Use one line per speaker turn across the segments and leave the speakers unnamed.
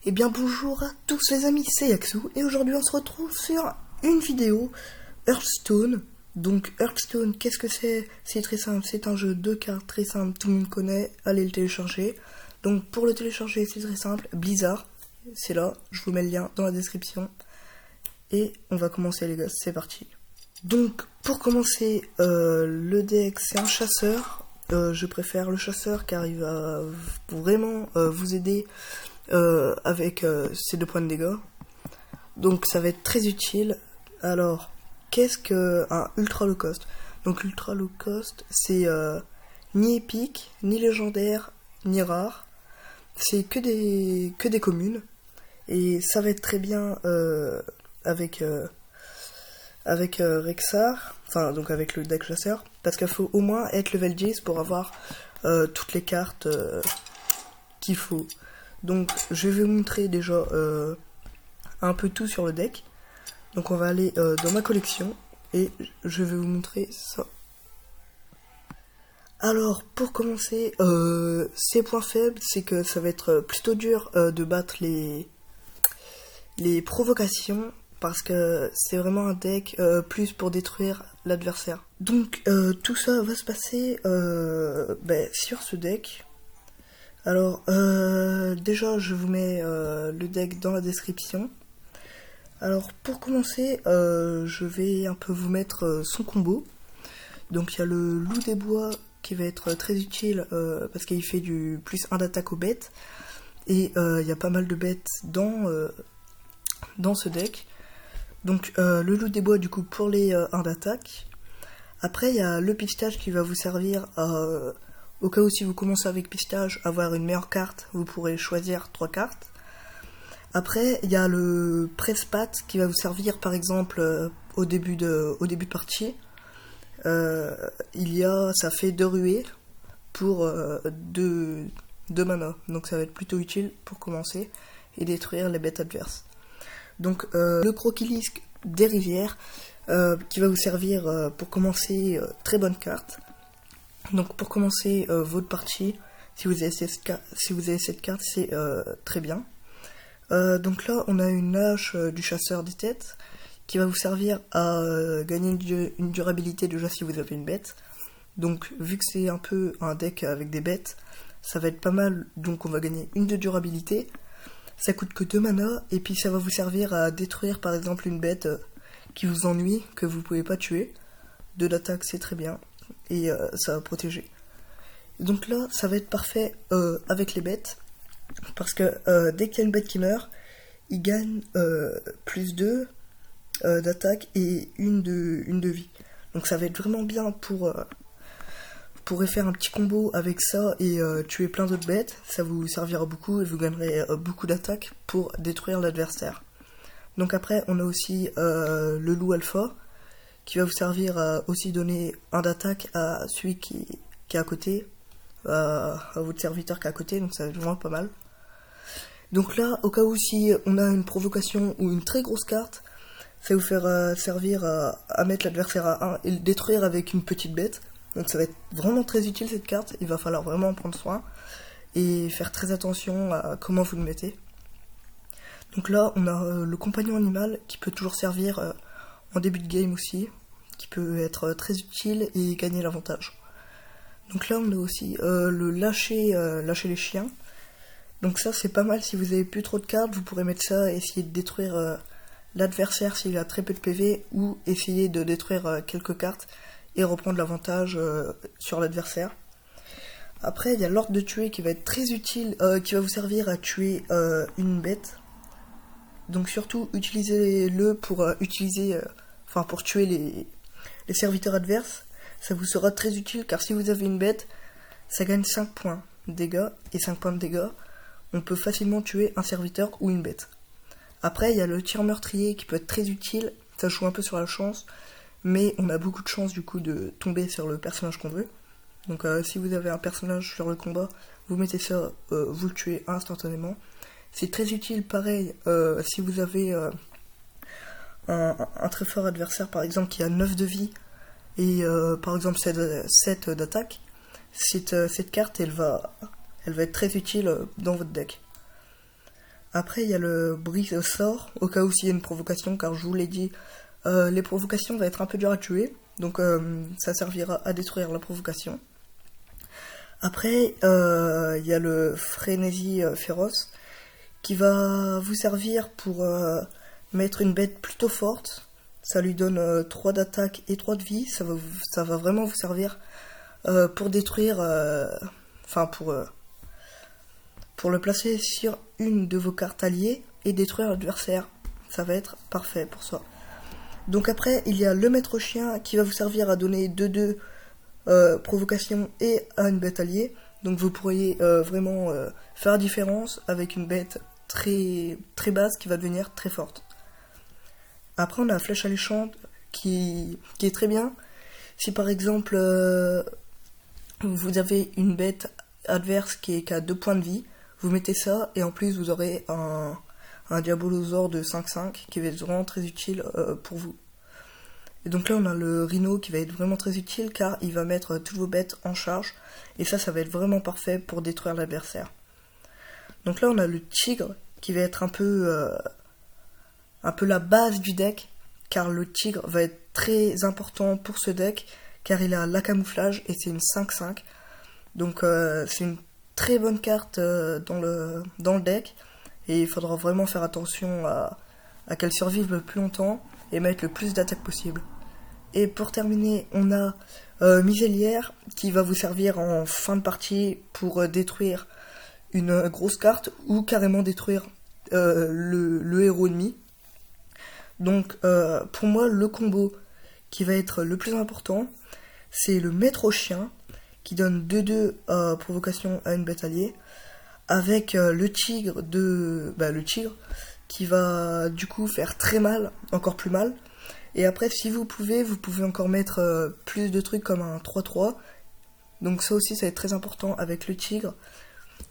Eh bien bonjour à tous les amis, c'est Yaxu et aujourd'hui on se retrouve sur une vidéo Hearthstone. Donc Hearthstone, qu'est-ce que c'est? C'est très simple, c'est un jeu de cartes très simple, tout le monde connaît, allez le télécharger. Donc pour le télécharger c'est très simple, Blizzard, c'est là, je vous mets le lien dans la description. Et on va commencer les gars, c'est parti. Donc pour commencer, le deck c'est un chasseur. Je préfère le chasseur car il va vraiment vous aider avec ses 2 points de dégâts. Donc ça va être très utile. Alors, qu'est-ce qu'un ultra low cost? Donc ultra low cost, c'est ni épique, ni légendaire, ni rare. C'est que des communes. Et ça va être très bien avec Rexxar, enfin donc avec le deck chasseur, parce qu'il faut au moins être level 10 pour avoir toutes les cartes qu'il faut. Donc je vais vous montrer déjà un peu tout sur le deck. Donc on va aller dans ma collection et je vais vous montrer ça. Alors pour commencer, ses points faibles, c'est que ça va être plutôt dur de battre les provocations, parce que c'est vraiment un deck plus pour détruire l'adversaire. Donc tout ça va se passer sur ce deck. Alors déjà je vous mets le deck dans la description. Alors pour commencer, je vais un peu vous mettre son combo. Donc il y a le loup des bois qui va être très utile parce qu'il fait du plus 1 d'attaque aux bêtes. Et il y a pas mal de bêtes dans ce deck. Donc le loup des bois du coup pour les 1 d'attaque. Après il y a le pistache qui va vous servir au cas où si vous commencez avec pistache, avoir une meilleure carte, vous pourrez choisir 3 cartes. Après il y a le presse-patte qui va vous servir par exemple au début de partie. Ça fait 2 ruées pour 2 mana, donc ça va être plutôt utile pour commencer et détruire les bêtes adverses. Donc le croquilisque des rivières qui va vous servir pour commencer, très bonne carte. Donc pour commencer votre partie, si vous avez cette carte, c'est très bien. Donc là on a une hache du chasseur des têtes qui va vous servir à gagner une durabilité déjà si vous avez une bête. Donc vu que c'est un peu un deck avec des bêtes, ça va être pas mal, donc on va gagner une de durabilité. Ça coûte que 2 mana, et puis ça va vous servir à détruire par exemple une bête qui vous ennuie, que vous pouvez pas tuer. 2 d'attaque c'est très bien, et ça va protéger. Donc là ça va être parfait avec les bêtes, parce que dès qu'il y a une bête qui meurt, il gagne plus 2 d'attaque et une de vie. Donc ça va être vraiment bien pour faire un petit combo avec ça et tuer plein d'autres bêtes. Ça vous servira beaucoup et vous gagnerez beaucoup d'attaque pour détruire l'adversaire. Donc après on a aussi le loup alpha qui va vous servir à aussi donner 1 d'attaque à celui qui est à côté, à votre serviteur qui est à côté, donc ça va être vraiment pas mal. Donc là au cas où si on a une provocation ou une très grosse carte, ça va vous faire servir à mettre l'adversaire à 1 et le détruire avec une petite bête. Donc ça va être vraiment très utile cette carte, il va falloir vraiment en prendre soin et faire très attention à comment vous le mettez. Donc là on a le compagnon animal qui peut toujours servir en début de game aussi, qui peut être très utile et gagner l'avantage. Donc là on a aussi le lâcher les chiens. Donc ça c'est pas mal, si vous avez plus trop de cartes, vous pourrez mettre ça et essayer de détruire l'adversaire s'il a très peu de PV, ou essayer de détruire quelques cartes et reprendre l'avantage sur l'adversaire. Après il y a l'ordre de tuer qui va être très utile, qui va vous servir à tuer une bête. Donc surtout utilisez-le pour pour tuer les serviteurs adverses. Ça vous sera très utile car si vous avez une bête, ça gagne 5 points de dégâts, et 5 points de dégâts, on peut facilement tuer un serviteur ou une bête. Après il y a le tir meurtrier qui peut être très utile, ça joue un peu sur la chance, mais on a beaucoup de chance du coup de tomber sur le personnage qu'on veut. Donc si vous avez un personnage sur le combat, vous mettez ça, vous le tuez instantanément. C'est très utile pareil si vous avez un très fort adversaire par exemple qui a 9 de vie et par exemple 7 d'attaque. Cette carte elle va être très utile dans votre deck. Après, il y a le brise sort, au cas où s'il y a une provocation, car je vous l'ai dit, les provocations vont être un peu dures à tuer, donc ça servira à détruire la provocation. Après, il y a le frénésie féroce, qui va vous servir pour mettre une bête plutôt forte. Ça lui donne 3 d'attaque et 3 de vie, ça va vraiment vous servir pour détruire, pour le placer sur une de vos cartes alliées et détruire l'adversaire. Ça va être parfait pour ça. Donc après, il y a le maître chien qui va vous servir à donner 2-2 provocation et à une bête alliée. Donc vous pourriez vraiment faire la différence avec une bête très, très basse qui va devenir très forte. Après, on a la flèche alléchante qui est très bien. Si par exemple vous avez une bête adverse qui est qu'à 2 points de vie, vous mettez ça et en plus vous aurez un diabolosaure de 5-5 qui va être vraiment très utile pour vous. Et donc là on a le rhino qui va être vraiment très utile car il va mettre toutes vos bêtes en charge et ça va être vraiment parfait pour détruire l'adversaire. Donc là on a le tigre qui va être un peu la base du deck car le tigre va être très important pour ce deck car il a la camouflage et c'est une 5-5. Donc c'est une très bonne carte dans le deck et il faudra vraiment faire attention à qu'elle survive le plus longtemps et mettre le plus d'attaques possible. Et pour terminer, on a Miselière qui va vous servir en fin de partie pour détruire une grosse carte ou carrément détruire le héros ennemi. Donc pour moi le combo qui va être le plus important c'est le maître chien qui donne 2-2 provocation à une bête alliée avec le tigre qui va du coup faire très mal, encore plus mal. Et après si vous pouvez encore mettre plus de trucs comme un 3-3. Donc ça aussi ça va être très important avec le tigre.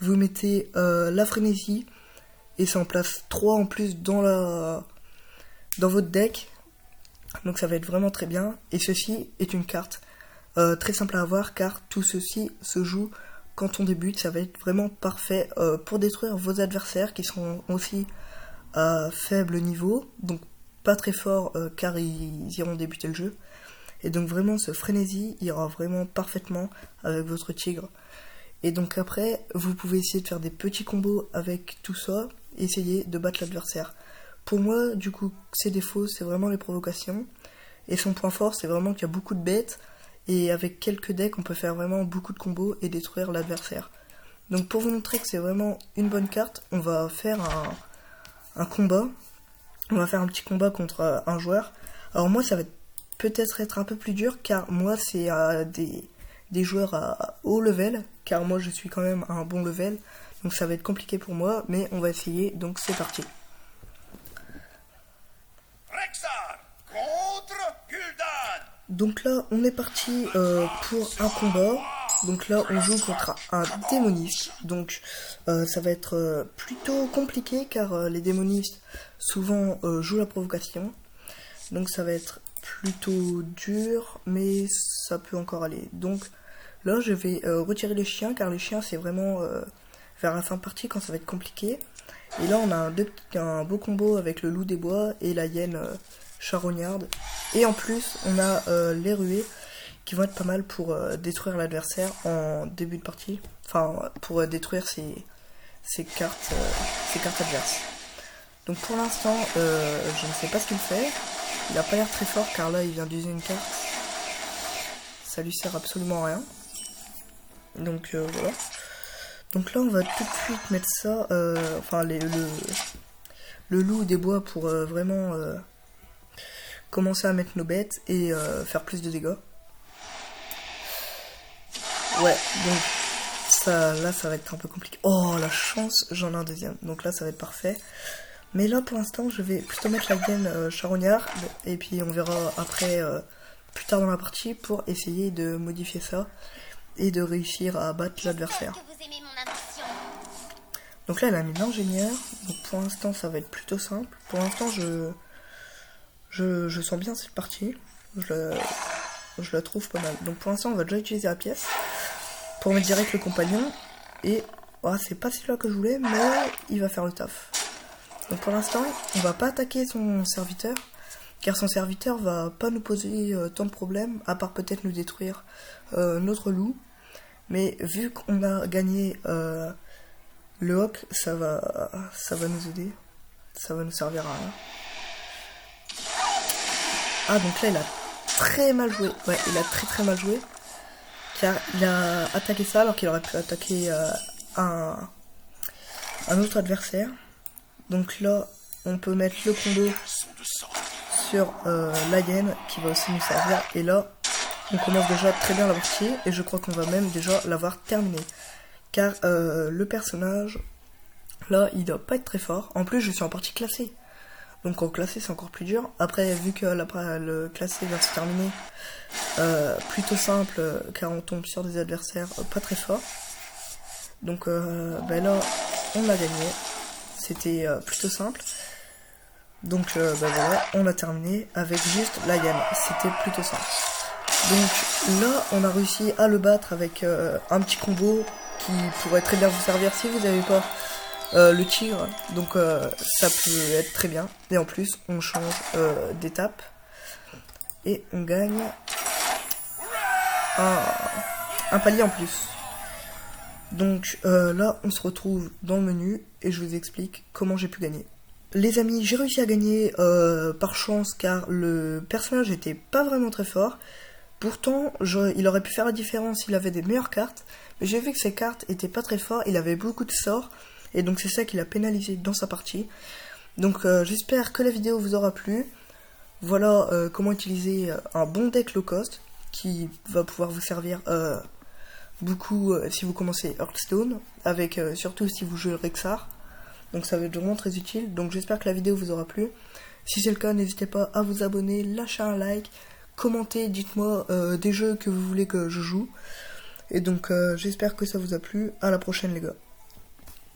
Vous mettez la frénésie et ça en place 3 en plus dans votre deck. Donc ça va être vraiment très bien. Et ceci est une carte très simple à avoir car tout ceci se joue quand on débute. Ça va être vraiment parfait pour détruire vos adversaires qui sont aussi à faible niveau. Donc pas très forts car ils iront débuter le jeu. Et donc vraiment ce frénésie ira vraiment parfaitement avec votre tigre. Et donc après vous pouvez essayer de faire des petits combos avec tout ça. Essayer de battre l'adversaire. Pour moi, du coup, ses défauts, c'est vraiment les provocations. Et son point fort, c'est vraiment qu'il y a beaucoup de bêtes. Et avec quelques decks, on peut faire vraiment beaucoup de combos et détruire l'adversaire. Donc pour vous montrer que c'est vraiment une bonne carte, on va faire un combat. On va faire un petit combat contre un joueur. Alors moi, ça va peut-être être un peu plus dur, car moi, c'est des joueurs à haut level. Car moi, je suis quand même à un bon level. Donc ça va être compliqué pour moi, mais on va essayer. Donc c'est parti. Donc là, on est parti pour un combat. Donc là, on joue contre un démoniste. Donc ça va être plutôt compliqué car les démonistes souvent jouent la provocation. Donc ça va être plutôt dur, mais ça peut encore aller. Donc là, je vais retirer les chiens car les chiens, c'est vraiment vers la fin de partie quand ça va être compliqué. Et là, on a un beau combo avec le loup des bois et la hyène charognarde. Et en plus, on a les ruées qui vont être pas mal pour détruire l'adversaire en début de partie. Enfin, pour détruire ses cartes adverses. Donc pour l'instant, je ne sais pas ce qu'il fait. Il a pas l'air très fort car là, il vient d'user une carte. Ça lui sert absolument à rien. Donc voilà. Donc là, on va tout de suite mettre ça, le loup des bois pour vraiment commencer à mettre nos bêtes et faire plus de dégâts. Ouais, donc là, ça va être un peu compliqué. Oh, la chance, j'en ai un deuxième. Donc là, ça va être parfait. Mais là, pour l'instant, je vais plutôt mettre la hyène charognard. Et puis, on verra après, plus tard dans la partie, pour essayer de modifier ça et de réussir à battre l'adversaire. Donc là, elle a mis l'ingénieur. Donc pour l'instant, ça va être plutôt simple. Pour l'instant, je sens bien cette partie. Je la trouve pas mal. Donc pour l'instant, on va déjà utiliser la pièce pour mettre direct le compagnon. Et oh, c'est pas celui-là que je voulais, mais il va faire le taf. Donc pour l'instant, on va pas attaquer son serviteur, car son serviteur va pas nous poser tant de problèmes, à part peut-être nous détruire notre loup. Mais vu qu'on a gagné le Hawk, ça va nous aider. Ça va nous servir à rien. Ah, donc là, il a très mal joué. Ouais, il a très mal joué. Car il a attaqué ça alors qu'il aurait pu attaquer un autre adversaire. Donc là, on peut mettre le combo sur la hyène qui va aussi nous servir. Et là, on commence déjà très bien la partie. Et je crois qu'on va même déjà l'avoir terminée. Car le personnage, là, il doit pas être très fort. En plus, je suis en partie classé. Donc en classé, c'est encore plus dur. Après, vu que le classé va se terminer, plutôt simple, car on tombe sur des adversaires pas très forts. Donc ben là, on a gagné. C'était plutôt simple. Donc ben voilà, on a terminé avec juste la hyène. C'était plutôt simple. Donc là, on a réussi à le battre avec un petit combo qui pourrait très bien vous servir si vous n'avez pas le tigre. Donc ça peut être très bien. Et en plus, on change d'étape. Et on gagne un palier en plus. Donc là, on se retrouve dans le menu et je vous explique comment j'ai pu gagner. Les amis, j'ai réussi à gagner par chance car le personnage était pas vraiment très fort. Pourtant, il aurait pu faire la différence s'il avait des meilleures cartes. Mais j'ai vu que ses cartes étaient pas très fortes, il avait beaucoup de sorts. Et donc c'est ça qui l'a pénalisé dans sa partie. Donc j'espère que la vidéo vous aura plu. Voilà comment utiliser un bon deck low cost qui va pouvoir vous servir beaucoup si vous commencez Hearthstone, avec surtout si vous jouez Rexxar. Donc ça va être vraiment très utile. Donc j'espère que la vidéo vous aura plu. Si c'est le cas, n'hésitez pas à vous abonner, lâcher un like, commentez, dites-moi des jeux que vous voulez que je joue. Et donc j'espère que ça vous a plu. À la prochaine les gars.